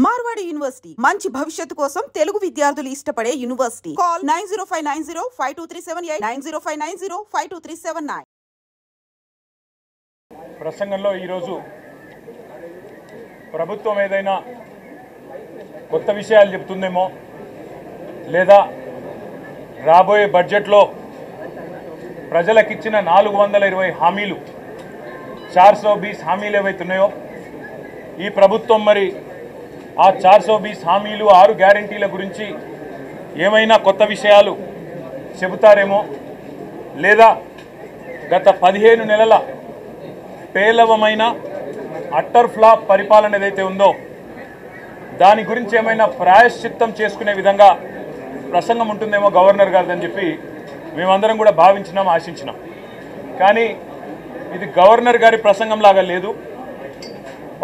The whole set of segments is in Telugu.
మార్వాడి యూనివర్సిటీ మంచి భవిష్యత్తు కోసం తెలుగు విద్యార్థులు ఇష్టపడే యూనివర్సిటీ. కాల్ 9059052378 9059052379. ప్రసంగంలో ఈరోజు ప్రభుత్వం ఏదైనా కొత్త విషయాలు చెప్తుందేమో లేదా రాబోయే బడ్జెట్లో ప్రజలకిచ్చిన 420 హామీలు 420 హామీలు ఏవైతున్నాయో ఈ ప్రభుత్వం మరి ఆ 420 హామీలు 6 గ్యారెంటీల గురించి ఏమైనా కొత్త విషయాలు చెబుతారేమో లేదా గత 15 నెలల పేలవమైన అట్టర్ ఫ్లాప్ పరిపాలన ఏదైతే ఉందో దాని గురించి ఏమైనా ప్రాయశ్చిత్తం చేసుకునే విధంగా ప్రసంగం ఉంటుందేమో గవర్నర్ గారిదని చెప్పి మేమందరం కూడా భావించినాం, ఆశించినాం. కానీ ఇది గవర్నర్ గారి ప్రసంగం లాగా లేదు.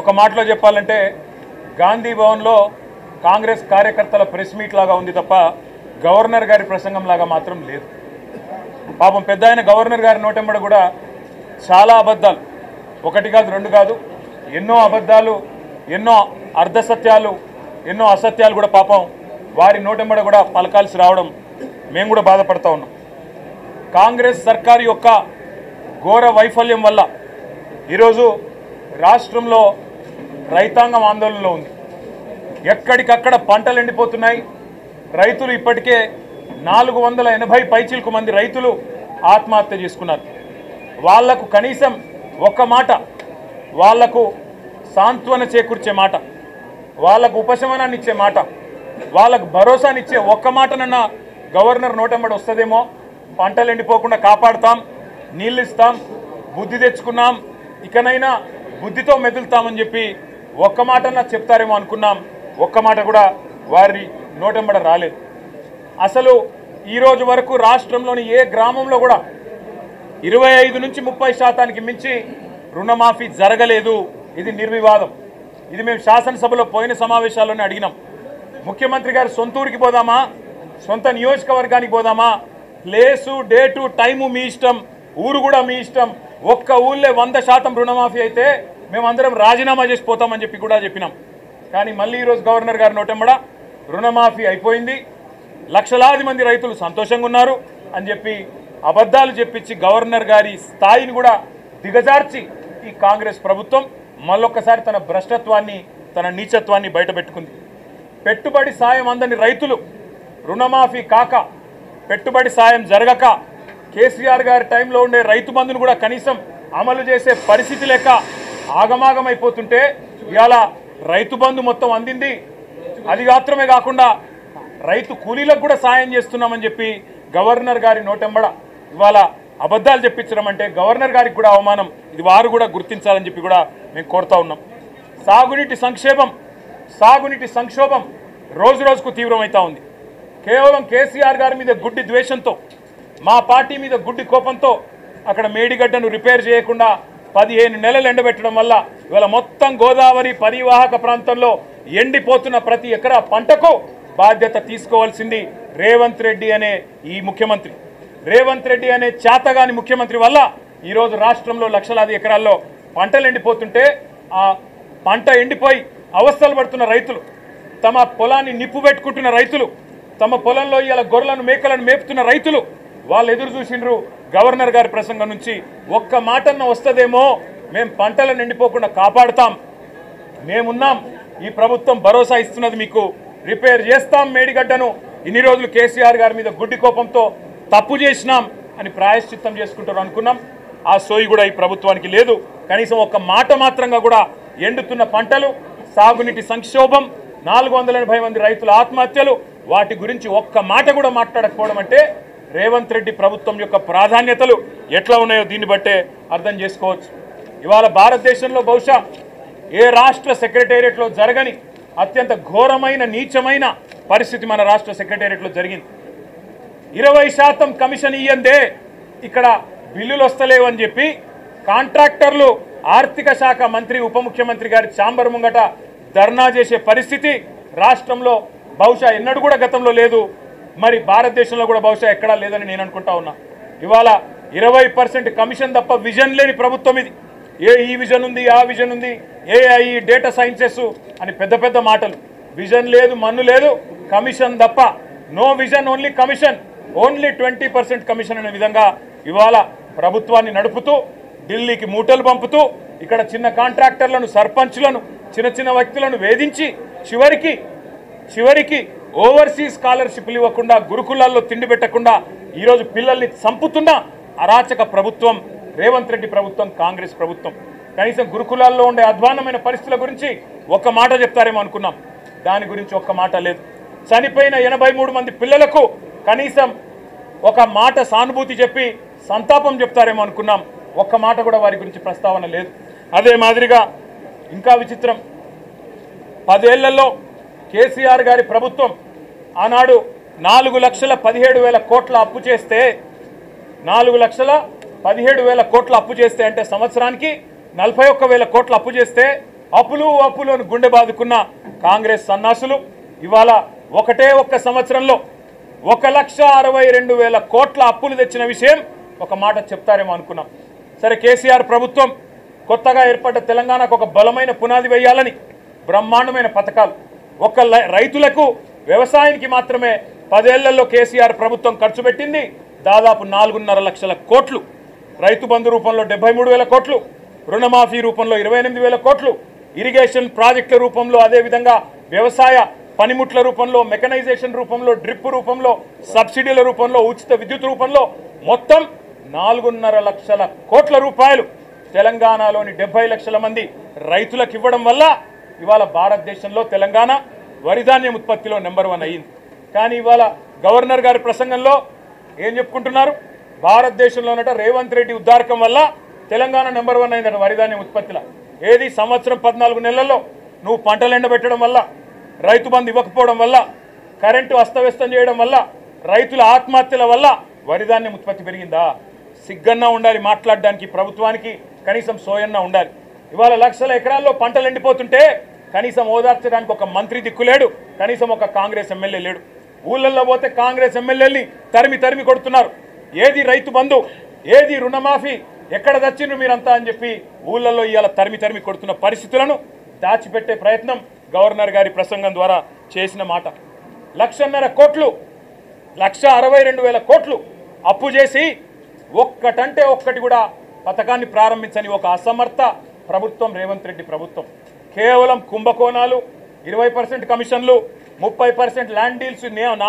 ఒక మాటలో చెప్పాలంటే గాంధీ భవన్లో కాంగ్రెస్ కార్యకర్తల ప్రెస్ మీట్ లాగా ఉంది తప్ప గవర్నర్ గారి ప్రసంగం లాగా మాత్రం లేదు. పాపం పెద్ద ఆయన గవర్నర్ గారి నోటెంబడ కూడా చాలా అబద్ధాలు, ఒకటి కాదు రెండు కాదు, ఎన్నో అబద్ధాలు, ఎన్నో అర్ధసత్యాలు, ఎన్నో అసత్యాలు కూడా పాపం వారి నోటెంబడ కూడా పలకాల్సి రావడం మేము కూడా బాధపడతా ఉన్నాం. కాంగ్రెస్ సర్కారు యొక్క ఘోర వైఫల్యం వల్ల ఈరోజు రాష్ట్రంలో రైతాంగం ఆందోళనలో ఉంది. ఎక్కడికక్కడ పంటలు ఎండిపోతున్నాయి. రైతులు ఇప్పటికే 480 పైచిలకు మంది రైతులు ఆత్మహత్య చేసుకున్నారు. వాళ్లకు కనీసం ఒక్క మాట, వాళ్లకు సాంత్వన చేకూర్చే మాట, వాళ్లకు ఉపశమనాన్ని ఇచ్చే మాట, వాళ్ళకు భరోసానిచ్చే ఒక్క మాటనన్నా గవర్నర్ నోటెంబడి వస్తుందేమో. పంటలు ఎండిపోకుండా కాపాడుతాం, నీళ్ళు ఇస్తాం, బుద్ధి తెచ్చుకున్నాం, ఇకనైనా బుద్ధితో మెదులుతామని చెప్పి ఒక్క మాటన్నా చెప్తారేమో అనుకున్నాం. ఒక్క మాట కూడా వారి నోటెంబడ రాలేదు. అసలు ఈరోజు వరకు రాష్ట్రంలోని ఏ గ్రామంలో కూడా 25 నుంచి 30% మించి రుణమాఫీ జరగలేదు. ఇది నిర్వివాదం. ఇది మేము శాసనసభలో పోయిన సమావేశాల్లోనే అడిగినాం. ముఖ్యమంత్రి గారు సొంత ఊరికి పోదామా, సొంత నియోజకవర్గానికి పోదామా, ప్లేసు డేటు టైము మీ ఇష్టం, ఊరు కూడా మీ ఇష్టం. ఒక్క ఊళ్ళే 100% రుణమాఫీ అయితే మేమందరం రాజీనామా చేసి పోతామని చెప్పి కూడా చెప్పినాం. కానీ మళ్ళీ ఈరోజు గవర్నర్ గారి నోటెంబడ రుణమాఫీ అయిపోయింది, లక్షలాది మంది రైతులు సంతోషంగా ఉన్నారు అని చెప్పి అబద్ధాలు చెప్పించి గవర్నర్ గారి స్థాయిని కూడా దిగజార్చి ఈ కాంగ్రెస్ ప్రభుత్వం మళ్ళొక్కసారి తన భ్రష్టత్వాన్ని, తన నీచత్వాన్ని బయటపెట్టుకుంది. పెట్టుబడి సాయం అందని రైతులు రుణమాఫీ కాక, పెట్టుబడి సాయం జరగక, కేసీఆర్ గారి టైంలో ఉండే రైతు బంధును కూడా కనీసం అమలు చేసే పరిస్థితి లేక ఆగమాగమైపోతుంటే ఇవాళ రైతు బంధు మొత్తం అందింది. అది మాత్రమే కాకుండా రైతు కూలీలకు కూడా సాయం చేస్తున్నామని చెప్పి గవర్నర్ గారి నోటెంబడ ఇవాళ అబద్ధాలు చెప్పించడం అంటే గవర్నర్ గారికి కూడా అవమానం. ఇది వారు కూడా గుర్తించాలని చెప్పి కూడా మేము కోరుతా ఉన్నాం. సాగునీటి సంక్షోభం రోజు రోజుకు తీవ్రమవుతా ఉంది. కేవలం కేసీఆర్ గారి మీద గుడ్డి ద్వేషంతో, మా పార్టీ మీద గుడ్డి కోపంతో అక్కడ మేడిగడ్డను రిపేర్ చేయకుండా 15 నెలలు ఎండబెట్టడం వల్ల ఇవాళ మొత్తం గోదావరి పరివాహక ప్రాంతంలో ఎండిపోతున్న ప్రతి ఎకరా పంటకు బాధ్యత తీసుకోవాల్సింది రేవంత్ రెడ్డి అనే ఈ ముఖ్యమంత్రి. రేవంత్ రెడ్డి అనే చేతగాని ముఖ్యమంత్రి వల్ల ఈరోజు రాష్ట్రంలో లక్షలాది ఎకరాల్లో పంటలు ఎండిపోతుంటే, ఆ పంట ఎండిపోయి అవస్థలు పడుతున్న రైతులు, తమ పొలాన్ని నిప్పు పెట్టుకుంటున్న రైతులు, తమ పొలంలో ఇలా గొర్రెలను మేకలను మేపుతున్న రైతులు వాళ్ళు ఎదురు చూసిండ్రు గవర్నర్ గారి ప్రసంగం నుంచి. ఒక్క మాటన్న వస్తుందేమో, మేము పంటలను ఎండిపోకుండా కాపాడుతాం, మేమున్నాం, ఈ ప్రభుత్వం భరోసా ఇస్తున్నది, మీకు రిపేర్ చేస్తాం మేడిగడ్డను, ఇన్ని రోజులు కేసీఆర్ గారి మీద గుడ్డి కోపంతో తప్పు చేసినాం అని ప్రాయశ్చిత్తం చేసుకుంటారు అనుకున్నాం. ఆ సోయి కూడా ఈ ప్రభుత్వానికి లేదు. కనీసం ఒక్క మాట మాత్రంగా కూడా ఎండుతున్న పంటలు, సాగునీటి సంక్షోభం, 480 మంది రైతుల ఆత్మహత్యలు, వాటి గురించి ఒక్క మాట కూడా మాట్లాడకపోవడం అంటే రేవంత్ రెడ్డి ప్రభుత్వం యొక్క ప్రాధాన్యతలు ఎట్లా ఉన్నాయో దీన్ని బట్టే అర్థం చేసుకోవచ్చు. ఇవాళ భారతదేశంలో బహుశా ఏ రాష్ట్ర సెక్రటేరియట్లో జరగని అత్యంత ఘోరమైన నీచమైన పరిస్థితి మన రాష్ట్ర సెక్రటేరియట్లో జరిగింది. 20% కమిషన్ ఇయ్యందే ఇక్కడ బిల్లులు వస్తలేవని చెప్పి కాంట్రాక్టర్లు ఆర్థిక శాఖ మంత్రి, ఉప ముఖ్యమంత్రి గారి ఛాంబర్ ముంగట ధర్నా చేసే పరిస్థితి రాష్ట్రంలో బహుశా ఎన్నడూ కూడా గతంలో లేదు. మరి భారతదేశంలో కూడా బహుశా ఎక్కడా లేదని నేను అనుకుంటా ఉన్నా. ఇవాళ 20% కమిషన్ తప్ప విజన్ లేని ప్రభుత్వం ఇది. ఈ విజన్ ఉంది, ఆ విజన్ ఉంది, ఏఐ డేటా సైన్సెస్ అని పెద్ద పెద్ద మాటలు. విజన్ లేదు, మన్ను లేదు, కమిషన్ తప్ప. No vision, only commission, only 20% commission అనే విధంగా ఇవాళ ప్రభుత్వాన్ని నడుపుతూ ఢిల్లీకి మూటలు పంపుతూ ఇక్కడ చిన్న కాంట్రాక్టర్లను, సర్పంచ్లను, చిన్న చిన్న వ్యక్తులను వేధించి చివరికి ఓవర్సీస్ స్కాలర్షిప్లు ఇవ్వకుండా, గురుకులాల్లో తిండి పెట్టకుండా ఈరోజు పిల్లల్ని చంపుతున్న అరాచక ప్రభుత్వం రేవంత్ రెడ్డి ప్రభుత్వం, కాంగ్రెస్ ప్రభుత్వం. కనీసం గురుకులాల్లో ఉండే అధ్వాన్నమైన పరిస్థితుల గురించి ఒక్క మాట చెప్తారేమో అనుకున్నాం. దాని గురించి ఒక్క మాట లేదు. చనిపోయిన 83 మంది పిల్లలకు కనీసం ఒక మాట సానుభూతి చెప్పి సంతాపం చెప్తారేమో అనుకున్నాం. ఒక్క మాట కూడా వారి గురించి ప్రస్తావన లేదు. అదే మాదిరిగా ఇంకా విచిత్రం, 10 ఏళ్లలో కేసీఆర్ గారి ప్రభుత్వం ఆనాడు 4,17,000 కోట్ల అప్పు చేస్తే 4,17,000 కోట్ల అప్పు చేస్తే అంటే సంవత్సరానికి 41,000 కోట్ల అప్పు చేస్తే అప్పులు అని గుండె బాదుకున్న కాంగ్రెస్ సన్నాసులు ఇవాళ ఒక్క సంవత్సరంలో 1,62,000 కోట్ల అప్పులు తెచ్చిన విషయం ఒక మాట చెప్తారేమో అనుకున్నాం. సరే, కేసీఆర్ ప్రభుత్వం కొత్తగా ఏర్పడ్డ తెలంగాణకు ఒక బలమైన పునాది వేయాలని బ్రహ్మాండమైన పథకాలు, రైతులకు వ్యవసాయానికి మాత్రమే 10 ఏళ్లలో కేసీఆర్ ప్రభుత్వం ఖర్చు పెట్టింది దాదాపు 4.5 లక్షల కోట్లు. రైతు బంధు రూపంలో 73,000 కోట్లు, రుణమాఫీ రూపంలో 28,000 కోట్లు, ఇరిగేషన్ ప్రాజెక్టుల రూపంలో, అదేవిధంగా వ్యవసాయ పనిముట్ల రూపంలో, మెకనైజేషన్ రూపంలో, డ్రిప్ రూపంలో, సబ్సిడీల రూపంలో, ఉచిత విద్యుత్ రూపంలో మొత్తం 4.5 లక్షల కోట్ల రూపాయలు తెలంగాణలోని 70 లక్షల మంది రైతులకు ఇవ్వడం వల్ల ఇవాళ భారతదేశంలో తెలంగాణ వరిధాన్యం ఉత్పత్తిలో నెంబర్ 1 అయ్యింది. కానీ ఇవాళ గవర్నర్ గారి ప్రసంగంలో ఏం చెప్పుకుంటున్నారు? భారతదేశంలోనట రేవంత్ రెడ్డి ఉద్దారకం వల్ల తెలంగాణ నెంబర్ 1 అయిందట వరిధాన్యం ఉత్పత్తిలో. ఏది సంవత్సరం 14 నెలల్లో నువ్వు పంటలు ఎండబెట్టడం వల్ల, రైతు బంధు ఇవ్వకపోవడం వల్ల, కరెంటు అస్తవ్యస్తం చేయడం వల్ల, రైతుల ఆత్మహత్యల వల్ల వరిధాన్యం ఉత్పత్తి పెరిగిందా? సిగ్గన్నా ఉండాలి మాట్లాడడానికి ప్రభుత్వానికి, కనీసం సోయన్నా ఉండాలి. ఇవాళ లక్షల ఎకరాల్లో పంటలు ఎండిపోతుంటే కనీసం ఓదార్చడానికి ఒక మంత్రి దిక్కులేడు, కనీసం ఒక కాంగ్రెస్ ఎమ్మెల్యే లేడు. ఊళ్ళల్లో పోతే కాంగ్రెస్ ఎమ్మెల్యేని తరిమి కొడుతున్నారు. ఏది రైతు బంధు, ఏది రుణమాఫీ, ఎక్కడ తెచ్చిండ్రు మీరంతా అని చెప్పి ఊళ్ళల్లో ఇవాళ తరిమి కొడుతున్న పరిస్థితులను దాచిపెట్టే ప్రయత్నం గవర్నర్ గారి ప్రసంగం ద్వారా చేసిన మాట. 1,50,000 కోట్లు, 1,62,000 కోట్లు అప్పు చేసి ఒక్కటంటే ఒక్కటి కూడా పథకాన్ని ప్రారంభించని ఒక అసమర్థ ప్రభుత్వం రేవంత్ రెడ్డి ప్రభుత్వం. కేవలం కుంభకోణాలు, 20% కమిషన్లు, 30% ల్యాండ్ డీల్స్. నా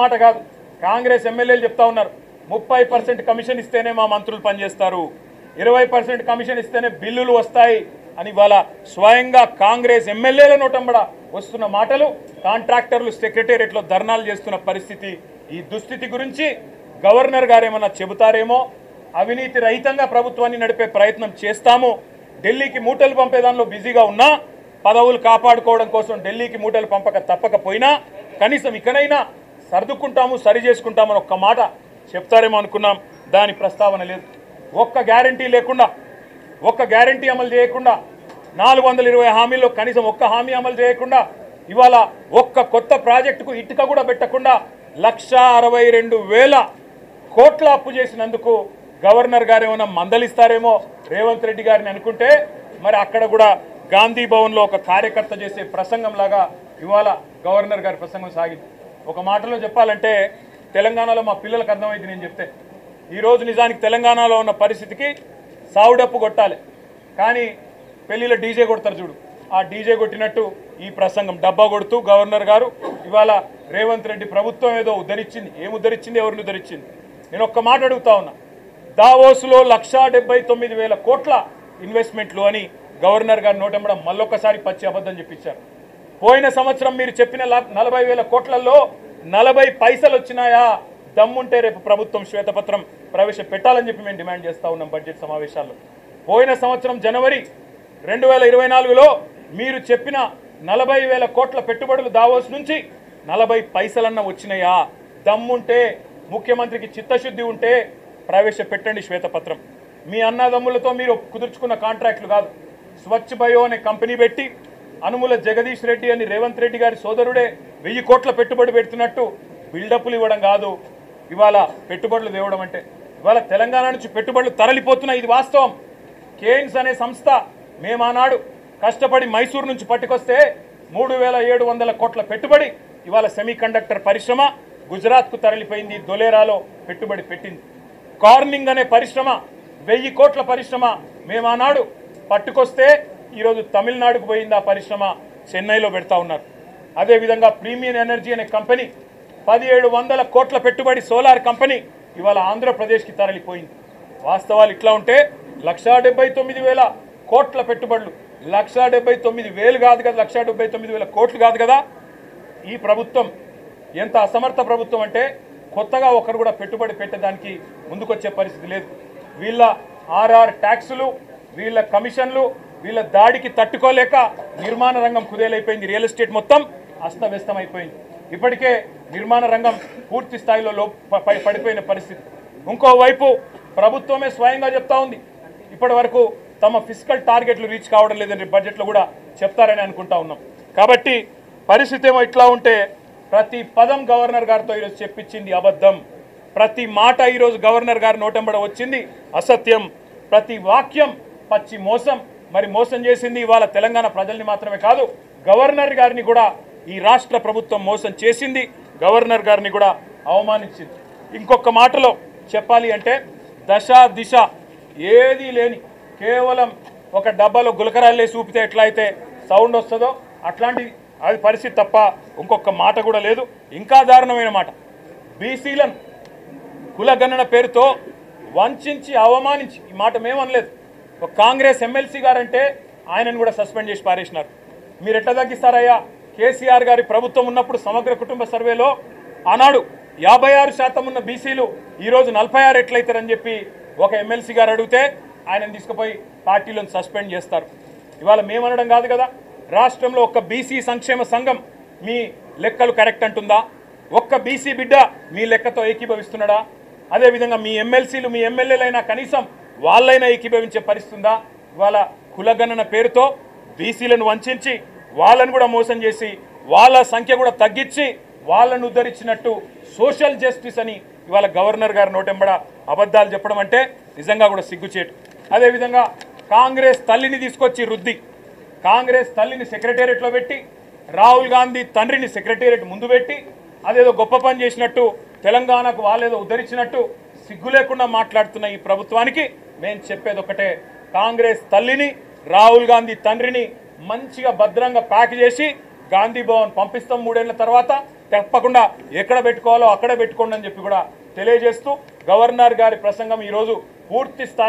మాట కాదు, కాంగ్రెస్ ఎమ్మెల్యేలు చెప్తా ఉన్నారు. 30% కమిషన్ ఇస్తేనే మా మంత్రులు పనిచేస్తారు, 20% కమిషన్ ఇస్తేనే బిల్లులు వస్తాయి అని వాళ్ళ స్వయంగా కాంగ్రెస్ ఎమ్మెల్యేల నోటంబడ వస్తున్న మాటలు, కాంట్రాక్టర్లు సెక్రటేరియట్లో ధర్నాలు చేస్తున్న పరిస్థితి. ఈ దుస్థితి గురించి గవర్నర్ గారు ఏమన్నా చెబుతారేమో. అవినీతి రహితంగా ప్రభుత్వాన్ని నడిపే ప్రయత్నం చేస్తాము. ఢిల్లీకి మూటలు పంపేదానిలో బిజీగా ఉన్నా, పదవులు కాపాడుకోవడం కోసం ఢిల్లీకి మూటలు తప్పకపోయినా కనీసం ఇకనైనా సర్దుకుంటాము, సరి చేసుకుంటామని ఒక్క మాట చెప్తారేమో అనుకున్నాం. దాని ప్రస్తావన లేదు. ఒక్క గ్యారంటీ లేకుండా, ఒక్క గ్యారంటీ అమలు చేయకుండా, 420 హామీల్లో కనీసం ఒక్క హామీ అమలు చేయకుండా, ఇవాళ ఒక్క కొత్త ప్రాజెక్టుకు ఇటుక కూడా పెట్టకుండా 1,62,000 కోట్ల అప్పు చేసినందుకు గవర్నర్ గారు ఏమైనా మందలిస్తారేమో రేవంత్ రెడ్డి గారిని అనుకుంటే, మరి అక్కడ కూడా గాంధీ భవన్లో ఒక కార్యకర్త చేసే ప్రసంగం లాగా ఇవాళ గవర్నర్ గారి ప్రసంగం సాగింది. ఒక మాటలో చెప్పాలంటే తెలంగాణలో మా పిల్లలకు అర్థమైంది నేను చెప్తే. ఈరోజు నిజానికి తెలంగాణలో ఉన్న పరిస్థితికి సావుడప్పు కొట్టాలి, కానీ పెళ్లిలో డీజే కొడతారు చూడు, ఆ డీజే కొట్టినట్టు ఈ ప్రసంగం డబ్బా కొడుతూ గవర్నర్ గారు ఇవాళ రేవంత్ రెడ్డి ప్రభుత్వం ఏదో ఉద్ధరించింది. ఏం ఉద్ధరించింది, ఎవరిని ఉద్ధరించింది? నేను ఒక్క మాట అడుగుతా ఉన్నా. దావోస్లో 1,79,000 కోట్ల ఇన్వెస్ట్మెంట్లు అని గవర్నర్ గారు నోటెంబడం మళ్ళొక్కసారి పచ్చి అబద్ధం చెప్పించారు. పోయిన సంవత్సరం మీరు చెప్పిన 40,000 కోట్లలో 40 పైసలు వచ్చినాయా? దమ్ముంటే రేపు ప్రభుత్వం శ్వేతపత్రం ప్రవేశపెట్టాలని చెప్పి మేము డిమాండ్ చేస్తూ ఉన్నాం బడ్జెట్ సమావేశాల్లో. పోయిన సంవత్సరం జనవరి 2024లో మీరు చెప్పిన 40,000 కోట్ల పెట్టుబడులు దావోస్ నుంచి 40 పైసలన్నా వచ్చినాయా? దమ్ముంటే, ముఖ్యమంత్రికి చిత్తశుద్ధి ఉంటే ప్రవేశపెట్టండి శ్వేతపత్రం. మీ అన్నదమ్ములతో మీరు కుదుర్చుకున్న కాంట్రాక్టులు కాదు. స్వచ్ఛ బయో అనే కంపెనీ పెట్టి అనుముల జగదీష్ రెడ్డి అని రేవంత్ రెడ్డి గారి సోదరుడే 1000 కోట్ల పెట్టుబడి పెడుతున్నట్టు బిల్డప్లు ఇవ్వడం కాదు ఇవాళ పెట్టుబడులు తేవడం అంటే. ఇవాళ తెలంగాణ నుంచి పెట్టుబడులు తరలిపోతున్నాయి, ఇది వాస్తవం. కేన్స్ అనే సంస్థ మేము ఆనాడు కష్టపడి మైసూరు నుంచి పట్టుకొస్తే 3700 కోట్ల పెట్టుబడి ఇవాళ సెమీకండక్టర్ పరిశ్రమ గుజరాత్కు తరలిపోయింది, దొలేరాలో పెట్టుబడి పెట్టింది. కార్నింగ్ అనే పరిశ్రమ 1000 కోట్ల పరిశ్రమ మేము ఆనాడు పట్టుకొస్తే ఈరోజు తమిళనాడుకు పోయింది. ఆ పరిశ్రమ చెన్నైలో పెడతా ఉన్నారు. అదేవిధంగా ప్రీమియం ఎనర్జీ అనే కంపెనీ 1700 కోట్ల పెట్టుబడి సోలార్ కంపెనీ ఇవాళ ఆంధ్రప్రదేశ్కి తరలిపోయింది. వాస్తవాలు ఇట్లా ఉంటే 1,79,000 కోట్ల పెట్టుబడులు, 1,79,000 కాదు కదా, 1,79,000 కోట్లు కాదు కదా. ఈ ప్రభుత్వం ఎంత అసమర్థ ప్రభుత్వం అంటే కొత్తగా ఒకరు కూడా పెట్టుబడి పెట్టడానికి ముందుకొచ్చే పరిస్థితి లేదు. వీళ్ళ ఆర్ఆర్ ట్యాక్సులు, వీళ్ళ కమిషన్లు, వీళ్ళ దాడికి తట్టుకోలేక నిర్మాణ రంగం కుదేలైపోయింది. రియల్ ఎస్టేట్ మొత్తం అస్తవ్యస్తం అయిపోయింది. ఇప్పటికే నిర్మాణ రంగం పూర్తి స్థాయిలో పడిపోయిన పరిస్థితి. ఇంకోవైపు ప్రభుత్వమే స్వయంగా చెప్తా ఉంది ఇప్పటి వరకు తమ ఫిస్కల్ టార్గెట్లు రీచ్ కావడం లేదని బడ్జెట్లో కూడా చెప్తారని అనుకుంటా ఉన్నాం. కాబట్టి పరిస్థితి ఏమో ఇట్లా ఉంటే ప్రతి పదం గవర్నర్ గారితో ఈరోజు చెప్పించింది అబద్ధం, ప్రతి మాట ఈరోజు గవర్నర్ గారి నోటెంబడ వచ్చింది అసత్యం, ప్రతి వాక్యం పచ్చి మోసం. మరి మోసం చేసింది ఇవాళ తెలంగాణ ప్రజల్ని మాత్రమే కాదు, గవర్నర్ గారిని కూడా ఈ రాష్ట్ర ప్రభుత్వం మోసం చేసింది, గవర్నర్ గారిని కూడా అవమానించింది. ఇంకొక మాటలో చెప్పాలి అంటే దశ దిశ ఏదీ లేని కేవలం ఒక డబ్బాలో గులకరాళ్ళే చూపితే ఎట్లా అయితే సౌండ్ వస్తుందో అట్లాంటి అది పరిస్థితి తప్ప ఇంకొక మాట కూడా లేదు. ఇంకా దారుణమైన మాట, బీసీలను కులగణన పేరుతో వంచి అవమానించి, ఈ మాట మేమనలేదు, ఒక కాంగ్రెస్ ఎమ్మెల్సీ గారంటే ఆయనను కూడా సస్పెండ్ చేసి పారేసినారు. మీరు ఎట్లా తగ్గిస్తారయ్యా? కేసీఆర్ గారి ప్రభుత్వం ఉన్నప్పుడు సమగ్ర కుటుంబ సర్వేలో ఆనాడు 56% ఉన్న బీసీలు ఈరోజు 46 ఎట్లయితారని చెప్పి ఒక ఎమ్మెల్సీ గారు అడిగితే ఆయనను తీసుకుపోయి పార్టీలను సస్పెండ్ చేస్తారు. ఇవాళ మేమనడం కాదు కదా, రాష్ట్రంలో ఒక్క బీసీ సంక్షేమ సంఘం మీ లెక్కలు కరెక్ట్ అంటుందా? ఒక్క బీసీ బిడ్డ మీ లెక్కతో ఏకీభవిస్తున్నాడా? అదేవిధంగా మీ ఎమ్మెల్సీలు మీ ఎమ్మెల్యేలైనా కనీసం వాళ్ళైనా ఏకీభవించే పరిస్థితి ఉందా? ఇవాళ కులగణన పేరుతో బీసీలను వంచి వాళ్ళను కూడా మోసం చేసి వాళ్ళ సంఖ్య కూడా తగ్గించి వాళ్ళను ఉద్ధరించినట్టు సోషల్ జస్టిస్ అని ఇవాళ గవర్నర్ గారు నోటెంబడ అబద్ధాలు చెప్పడం అంటే నిజంగా కూడా సిగ్గుచేటు. అదేవిధంగా కాంగ్రెస్ తల్లిని తీసుకొచ్చి రుద్ది, కాంగ్రెస్ తల్లిని సెక్రటేరియట్లో పెట్టి, రాహుల్ గాంధీ తండ్రిని సెక్రటేరియట్ ముందు పెట్టి అదేదో గొప్ప పని చేసినట్టు, తెలంగాణకు వాళ్ళేదో ఉద్ధరించినట్టు సిగ్గు లేకుండా మాట్లాడుతున్న ఈ ప్రభుత్వానికి మేము చెప్పేది ఒకటే, కాంగ్రెస్ తల్లిని రాహుల్ గాంధీ తండ్రిని మంచిగా భద్రంగా ప్యాక్ చేసి గాంధీ భవన్ పంపిస్తాం 3 ఏళ్ల తర్వాత, తప్పకుండా ఎక్కడ పెట్టుకోవాలో అక్కడ పెట్టుకోండి అని చెప్పి కూడా తెలియజేస్తూ గవర్నర్ గారి ప్రసంగం ఈరోజు పూర్తి స్థాయి